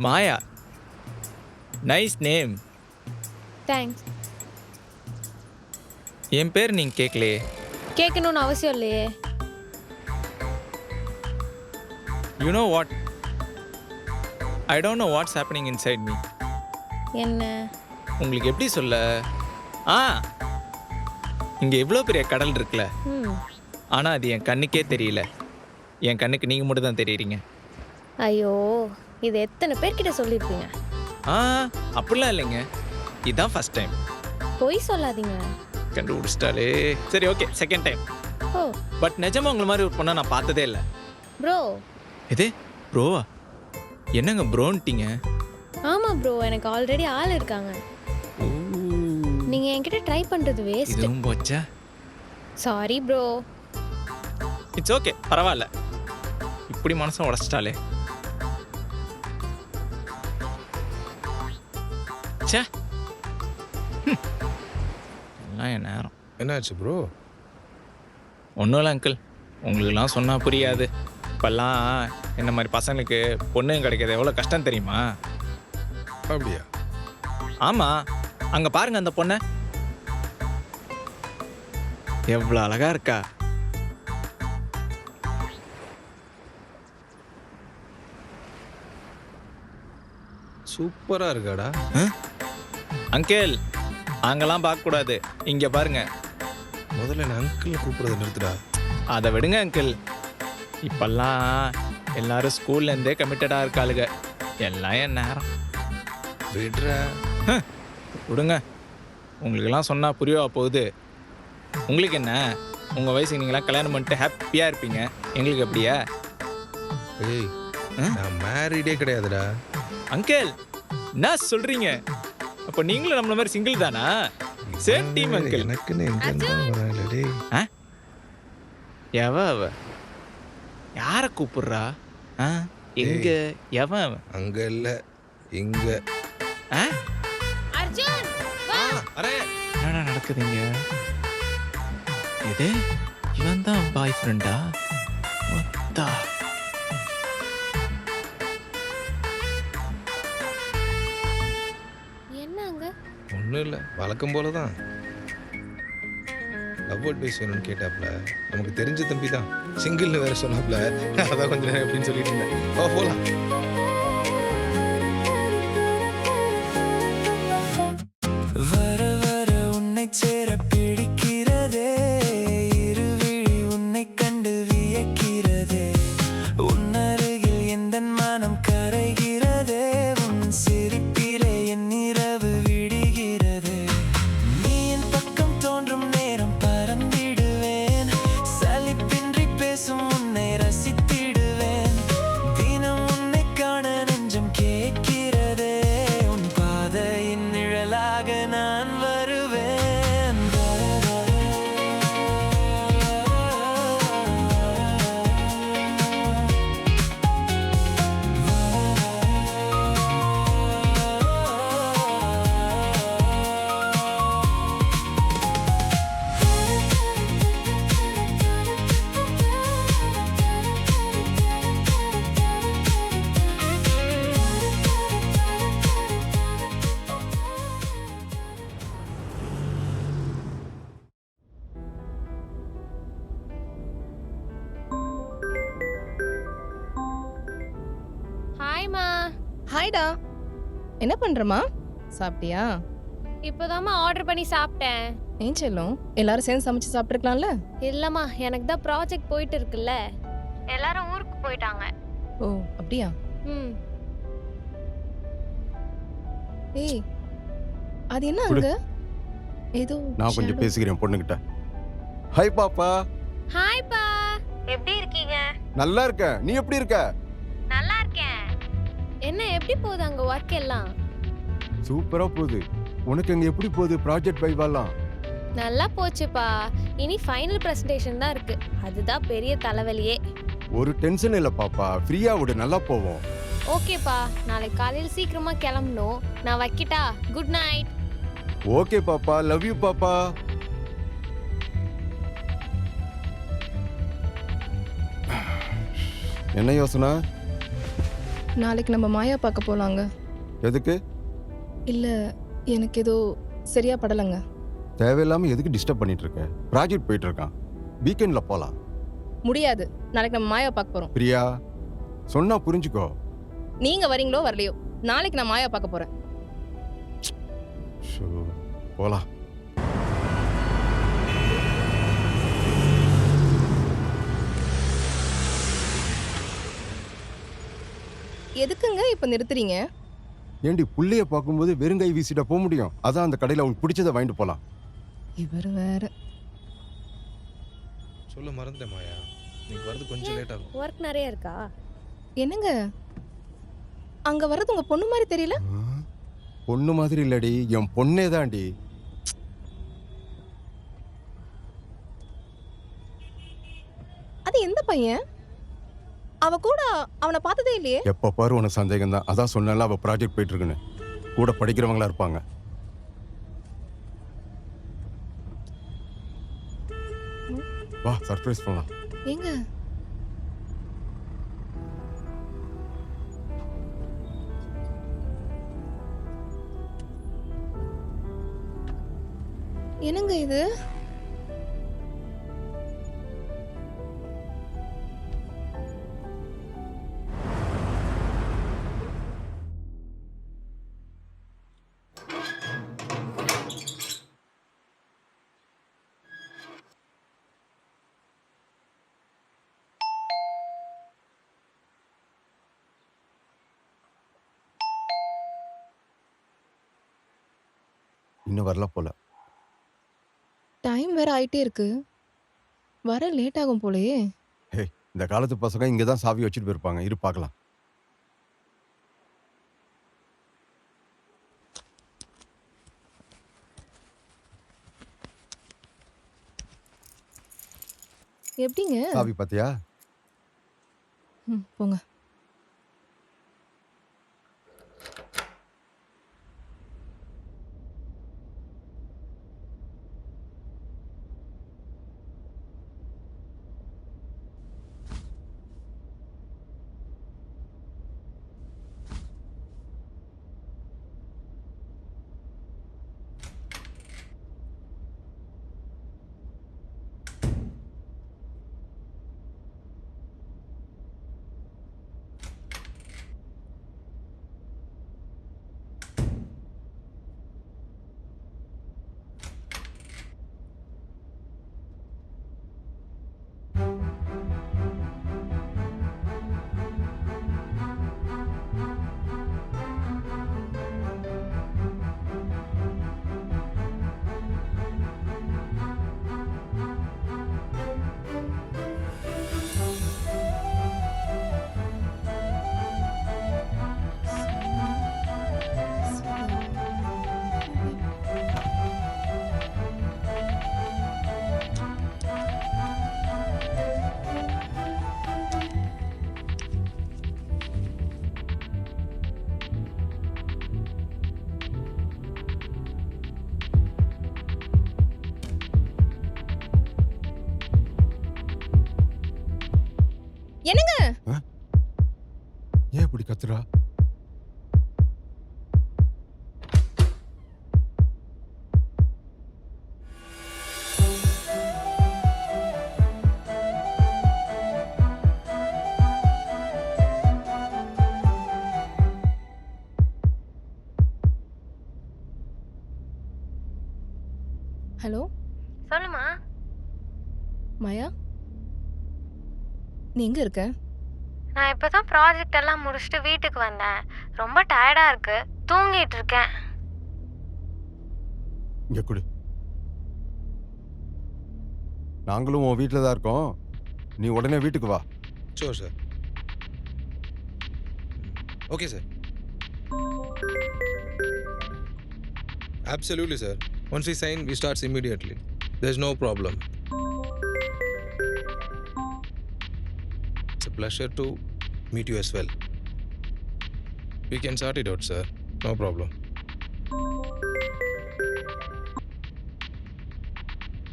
மாயா, nice name. Thanks. என் பேர் நீங்க கேட்கலையே. கேட்கணும்னு அவசியம் இல்லையே. You know what, I don't know what's happening inside me. என்ன? உங்களுக்கு எப்படி சொல்ல, இங்கே எவ்வளோ பெரிய கடல் இருக்குல்ல, ஆனால் அது என் கண்ணுக்கே தெரியல. என் கண்ணுக்கு நீங்கள் மட்டும் தான் தெரியுறீங்க. ஐயோ, இது எத்தனை பேர்கிட்ட சொல்லியிருப்பீங்க? அப்படிலாம் இல்லைங்க, இதுதான் ஃபர்ஸ்ட் டைம். பொய் சொல்லாதீங்க. கண்டுபிடிச்சிட்டாலே. சரி okay, second time. Oh, but நிஜமா உங்களை மாதிரி ஒரு பொண்ணை நான் பார்த்ததே இல்லை. ப்ரோ. எது ப்ரோவா? என்னங்க ப்ரோன்ட்டீங்க? ஆமாம் ப்ரோ, எனக்கு ஆல்ரெடி ஆள் இருக்காங்க. நீங்கள் என்கிட்ட ட்ரை பண்ணுறது வேஸ்ட். இதுவும் போச்சா? Sorry bro. இட்ஸ் ஓகே, பரவாயில்ல. இப்படி மனசை உடச்சிட்டாலே. சே, எல்லாம் என் நேரம். என்னாச்சு ப்ரோ? ஒன்றும் இல்லை அங்கிள், உங்களுக்குலாம் சொன்னால் புரியாது. இப்போல்லாம் என்ன மாதிரி பசங்களுக்கு பொண்ணுங்க கிடைக்கிறது எவ்வளோ கஷ்டம் தெரியுமா? அப்படியா? ஆமாம், அங்கே பாருங்க அந்த பொண்ணை, எவ்வளோ அழகா இருக்கா. சூப்பரா இருக்காடா. அங்கிள், அங்கெல்லாம் பார்க்கக்கூடாது, இங்கே பாருங்க. முதல்ல என்ன அங்கிள் கூப்பிடுறத நிறுத்துடா. அதை விடுங்க அங்கிள், இப்பெல்லாம் எல்லாரும் ஸ்கூல்லேருந்தே கமிட்டடாக இருக்காளுங்க. எல்லாம் என் நேரம். விடுறா. விடுங்க, உங்களுக்கெல்லாம் சொன்னால் புரியவா போகுது? உங்களுக்கு என்ன, உங்கள் வயசுக்கு நீங்களாம் கல்யாணம் பண்ணிட்டு ஹாப்பியாக இருப்பீங்க, எங்களுக்கு எப்படியா? ஏய், நான் மேரிடே கிடையாதுடா. அங்கிள், என்ன சொல்கிறீங்க? அப்போ நீங்களும் நம்மள மாதிரி சிங்கிள் தானா? Same team uncle. எனக்குன்னு எங்க வராங்களே. அவ யாரை கூப்பிடுறா? எங்க எவன் அவன்? அங்க இல்ல, இங்க. அர்ஜுன், வா. அரே, என்னடா நடக்குதுங்க? இது இவன் தான் பாய் ஃப்ரெண்டா? ஒத்தா. என்னங்க? ஒன்றும் இல்லை, வழக்கம் போல தான். லவ் அட்வைஸ் வேணும்னு கேட்டாப்ல. நமக்கு தெரிஞ்ச தம்பி தான், சிங்கிள்னு வேற சொன்னாப்ல. அதான் கொஞ்சம் நேரம் எப்படின்னு சொல்லிட்டு இருந்தேன். போகலாம். வர வர உன்னை சேர பிடிக்கிறதே, இருவிழி உன்னை கண்டு வியக்கிறதே, உன்னருகில் எந்த மனம் கரைகிறதே, உன் சிரிப்பிலே என் இரவு விடுகிறதே, நீ என் பக்கம் தோன்றும் நேரம் பறந்திடுவேன், சலிப்பின்றி பேசும் உன்னை ரசித்திடுவேன், தினம் உன்னை காண நெஞ்சம் கேட்கிறதே, உன் பாதையின் நிழலாக நான் வருவேன். ஹாய்மா. ஹாய்டா, என்ன பண்றமா? சாப்பிட்டியா? இப்போதாம்மா ஆர்டர் பண்ணி சாப்பிட்டேன். ஏன் செல்லும், எல்லாரும் சேர்ந்து சமைச்சு சாப்பிட்டுருக்கலாம்ல? இல்லம்மா, எனக்கு தான் ப்ராஜெக்ட் போயிட்டு இருக்குல்ல, எல்லாரும் ஊருக்கு போயிட்டாங்க. ஓ அப்படியா? ம். ஏய், அது என்ன அங்க ஏதோ நான் கொஞ்சம் shadow. பேசிக்கிறேன் பொண்ணுகிட்ட. ஹாய் பாப்பா. ஹாய்ப்பா, எப்படி இருக்கீங்க? நல்லா இருக்கேன், நீ எப்படி இருக்க? நல்லா இருக்கேன். என்ன எப்படி போகுது அங்க ஒர்க் எல்லாம்? சூப்பரா போகுது. உனக்கு அங்க எப்படி போகுது ப்ராஜெக்ட் வைவாலாம்? நல்லா போச்சுப்பா. இனி ஃபைனல் பிரசன்டேஷன் தான் இருக்கு, அதுதான் பெரிய தலைவலியே. ஒரு டென்ஷன் இல்ல பாப்பா, ஃப்ரீயா விடு, நல்லா போவோம். ஓகேப்பா, நாளைக்கு காலையில் சீக்கிரமா கிளம்பணும். நான் வைக்கிட்டா? Good night. ஓகே பாப்பா, லவ் யூ பாப்பா. என்ன யோசனை? நாளைக்கு நம்ம மாயா பார்க்க போலாங்க. எதுக்கு? இல்ல எனக்கு ஏதோ சரியா படலைங்க. தேவையில்லாம எதுக்கு டிஸ்டர்ப் பண்ணிட்டு இருக்க? ப்ராஜெக்ட் போயிட்டு இருக்கான். வீக்கெண்ட்ல போலாம். முடியாது. நாளைக்கு நம்ம மாயா பார்க்க போறோம். பிரியா, சொன்னா புரிஞ்சுக்கோ. நீங்க வரீங்களோ வரலையோ, நாளைக்கு நான் மாயா பார்க்க போறேன். ஷோ, போலாம். எதுக்குங்க இப்ப நிறுத்துறீங்க? ஏண்டி புள்ளைய பார்க்கும்போது வெறுங்கை வீசிட்ட போக முடியும்? அதான் அந்த கடையில் அவங்களுக்கு பிடிச்சதை வாங்கிட்டு போலாம். இவர் வேற. சொல்ல மறந்துட்டேன் மாயா, நீங்க வரது கொஞ்சம் லேட் ஆகும். ஒர்க் நிறைய இருக்கா? என்னங்க அங்க வர்றது உங்க பொண்ணு மாதிரி தெரியல? பொண்ணு மாதிரி இல்லடி, என் பொண்ணே தாண்டி. அது எந்த பையன்? அவ கூட அவனை பார்த்ததே இல்லையே. எப்ப பாரு உனக்கு சந்தேகம் தான். அதான் சொன்னல அவ ப்ராஜெக்ட் போயிட்டு இருக்குன்னு. கூட படிக்கிறவங்களா இருப்பாங்க. வா, சர்ப்ரைஸ் பண்ணலாம். ஏங்க என்னங்க இது? இன்னும் வரல போல. டைம் வேற ஆயிட்டே இருக்கு. வர லேட் ஆகும் போலயே. ஹே, இந்த காலத்து பசங்க இங்க தான் சாவி வச்சுட்டு போயிருப்பாங்க. இரு பார்க்கலாம். எப்படிங்க? சாவி பாத்தியா? போங்க. என்னங்க? ஏன் இப்படி கத்துறா? ஹலோ சொல்லுமா. மாயா, நீ எங்க இருக்க? நான் இப்போ தான் ப்ராஜெக்ட் எல்லாம் முடிச்சுட்டு வீட்டுக்கு வந்தேன். ரொம்ப டயர்டாக இருக்கு, தூங்கிட்டு இருக்கேன். இங்க குடு. நாங்களும் உன் வீட்டில் தான் இருக்கோம். நீ உடனே வீட்டுக்கு வா. Sure sir. Okay sir. Absolutely, sir. Once we sign, we start immediately. There's no problem. It's a pleasure to meet you as well. We can sort it out, sir. No problem.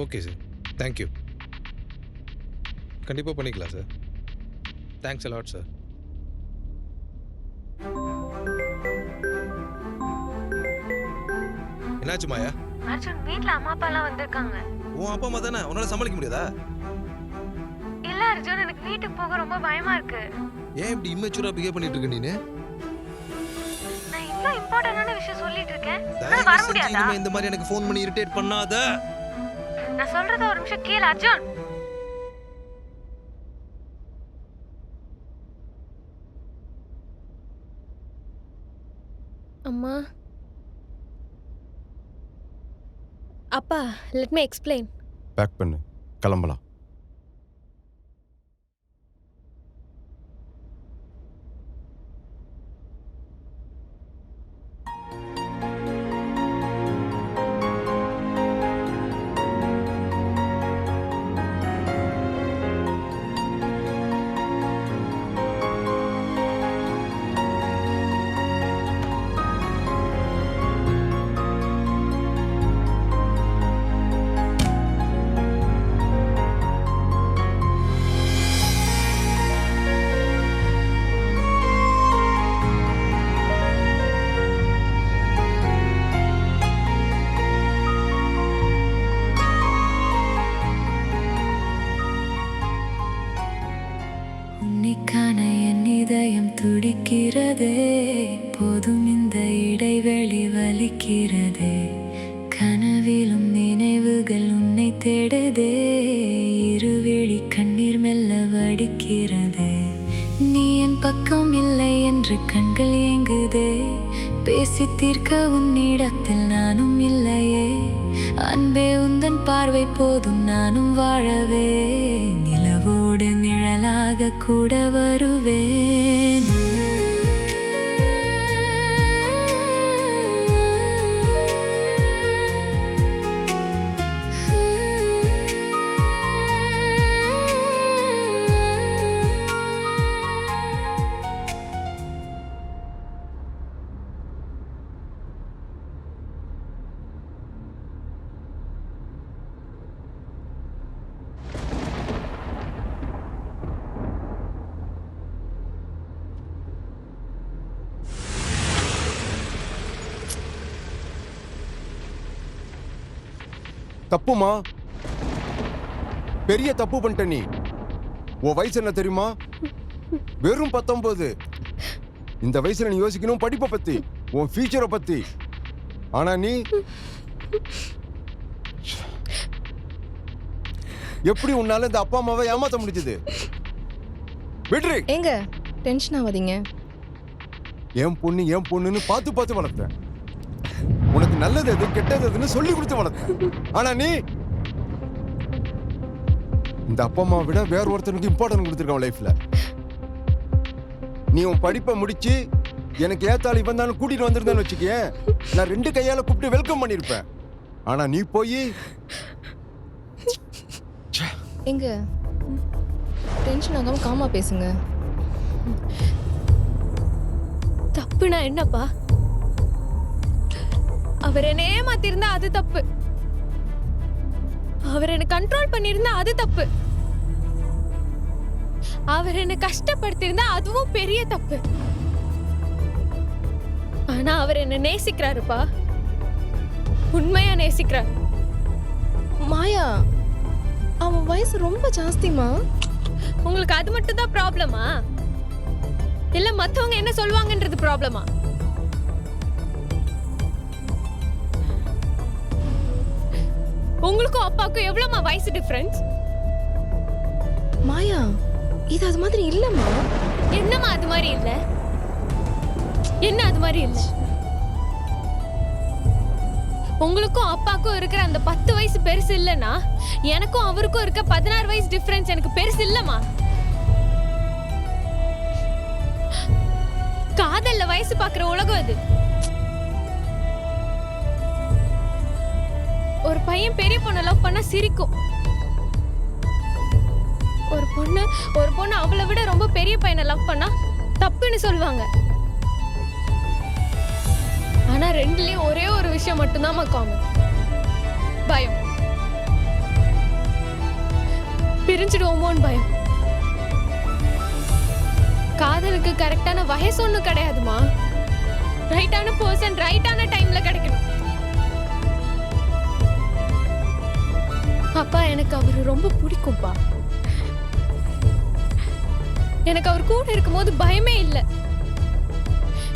Okay, sir. Thank you. கண்டிப்பாக பண்ணிக்கலாம் sir. Thanks a lot sir. என்னாச்சு மாயா? அர்ஜுன் வீட்ல அம்மா அப்பா எல்லாம் வந்திருக்காங்க. உன் அப்பா அம்மா தானே, உன்னால சமாளிக்க முடியாதா? இல்ல அர்ஜுன், எனக்கு வீட்டுக்கு போக ரொம்ப பயமா இருக்கு. ஏன் இப்படி இம்மெச்சூரா பிஹேவ் பண்ணிட்டு இருக்க நீனு? நான் இவ்ளோ இம்பார்ட்டன்டான விஷயம் சொல்லிட்டு இருக்கேன். தயவு வர செஞ்சு முடியாதா? இனிமே இந்த மாதிரி எனக்கு ஃபோன் பண்ணி இரிட்டேட் பண்ணாத. நான் சொல்றத ஒரு நிமிஷம் கேளு அர்ஜுன். அம்மா அப்பா, லெட் மீ எக்ஸ்பிளைன். பேக் பண்ணு, கிளம்பலாம். உன்னைக்கான என் இதயம் துடிக்கிறதே, போதும் இந்த இடைவெளி வலிக்கிறதே. கனவிலும் நினைவுகள் உன்னை தேடுதே, இருவிழி கண்ணீர் மெல்ல வடிக்கிறதே. நீ என் பக்கம் இல்லை என்று கண்கள் ஏங்குதே, பேசி தீர்க்க உன்னிடத்தில் நானும் இல்லையே. அன்பே உந்தன் பார்வை போதும் நானும் வாழவே, நிலவோடு நிழலாக கூட வருவேன். தப்புமா, பெரிய தப்பு பண்ணிட்ட நீ. உன் வயசு என்ன தெரியுமா? வெறும் 19. இந்த வயசுல நீ யோசிக்கணும் படிப்பை பத்தி, உன் ஃபியூச்சரை பத்தி. ஆனா நீ எப்படி உன்னால இந்த அப்பா அம்மாவை ஏமாத்த முடிஞ்சது? விட்ரு. ஏங்க டென்ஷன் ஆகாதீங்க. என் பொண்ணுன்னு பார்த்து பார்த்து வளர்த்தேன். உனக்கு நல்லது எது கெட்டது எதுன்னு சொல்லி கொடுத்து வளர்த்தேன். ஆனா நீ இந்த அப்பா அம்மா விட வேற ஒருத்தனுக்கு இம்பார்ட்டன்ட் கொடுத்துருக்கான் லைஃப்ல. நீ உன் படிப்பை முடிச்சு எனக்கு ஏத்தாள் இவன் தான் கூட்டிட்டு வந்திருந்தேன்னு வச்சுக்கேன், நான் 2 கையால கூப்பிட்டு வெல்கம் பண்ணிருப்பேன். ஆனா நீ போய் எங்க டென்ஷன் ஆகாம காமா பேசுங்க. தப்புனா என்னப்பா? அவர் என்ன ஏமாத்திருந்தா அது தப்பு, அவர் என்ன கண்ட்ரோல் பண்ணிருந்தா அது தப்பு, அவர் என்ன கஷ்டப்படுத்திருந்தா அதுவும் பெரிய தப்பு. ஆனா அவர் என்ன நேசிக்கிறாருப்பா, உண்மையா நேசிக்கிறார். மாயா, அவன் வயசு ரொம்ப ஜாஸ்திமா. உங்களுக்கு அது மட்டும் தான் ப்ராப்ளமா, இல்ல மத்தவங்க என்ன சொல்லுவாங்கன்றது ப்ராப்ளமா? உங்களுக்கும் அப்பாவுக்கும் எவ்வளவுமா வயசு டிஃபரன்ஸ்? மாயா, இது அது மாதிரி இல்லம்மா. என்னம்மா அது மாதிரி இல்ல? என்ன அது மாதிரி இல்ல? உங்களுக்கும் அப்பாவுக்கும் இருக்கிற அந்த 10 வயசு பெருசு இல்லனா, எனக்கும் அவருக்கும் இருக்க 16 வயசு டிஃபரன்ஸ் எனக்கு பெருசு இல்லம்மா. காதல்ல வயசு பாக்குற உலகம் அது. ஒரு பையன் பெரிய பொண்ணை லவ் பண்ணா சிரிக்கும், ஒரு பொண்ணு அவளை விட ரொம்ப பெரிய பையனை லவ் பண்ணா தப்புன்னு சொல்லுவாங்க. ஆனா ரெண்டுலயும் ஒரே ஒரு விஷயம் மட்டும்தான் காமன், பயம். பிரிஞ்சிடுவோமோன்னு பயம். காதலுக்கு கரெக்டான வயசு ஒன்றும் கிடையாதுமா. ரைட்டான பர்சன் ரைட்டான டைம்ல கிடைக்கணும். அப்பா எனக்கு அவரு ரொம்ப பிடிக்கும்பா. எனக்கு அவர் கூட இருக்கும்போது பயமே இல்லை.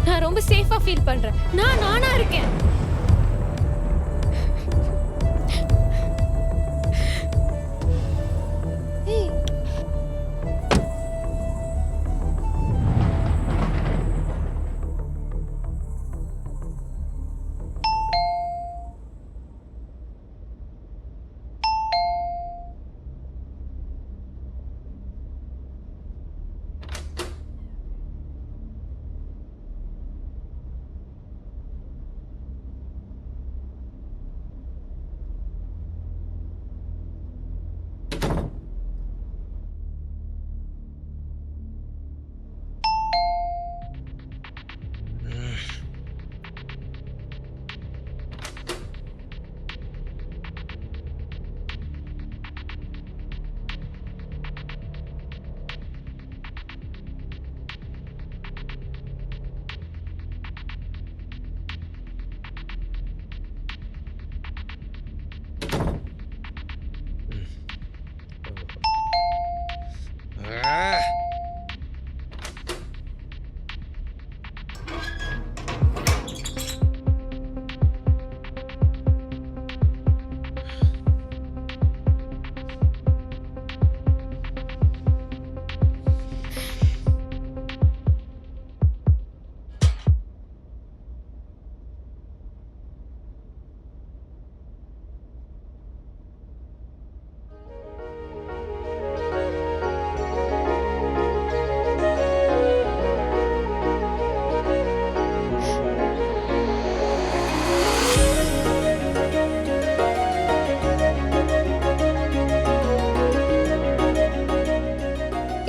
நான் ரொம்ப சேஃபா ஃபீல் பண்றேன். நான் நானா இருக்கேன். ஏய்,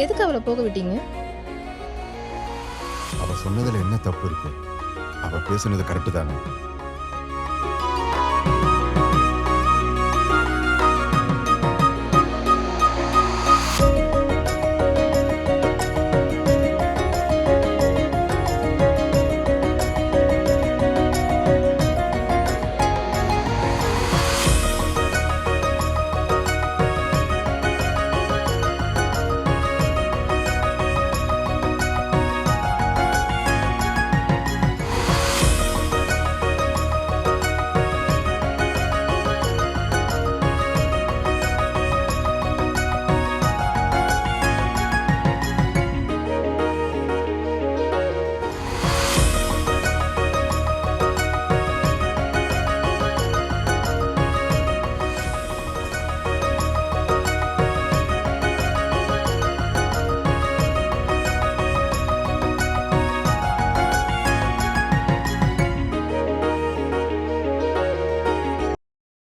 எதுக்கு அவளை போக விட்டீங்க? அவ சொன்னதுல என்ன தப்பு இருக்கு? அவ பேசுனது கரெக்டு தானே.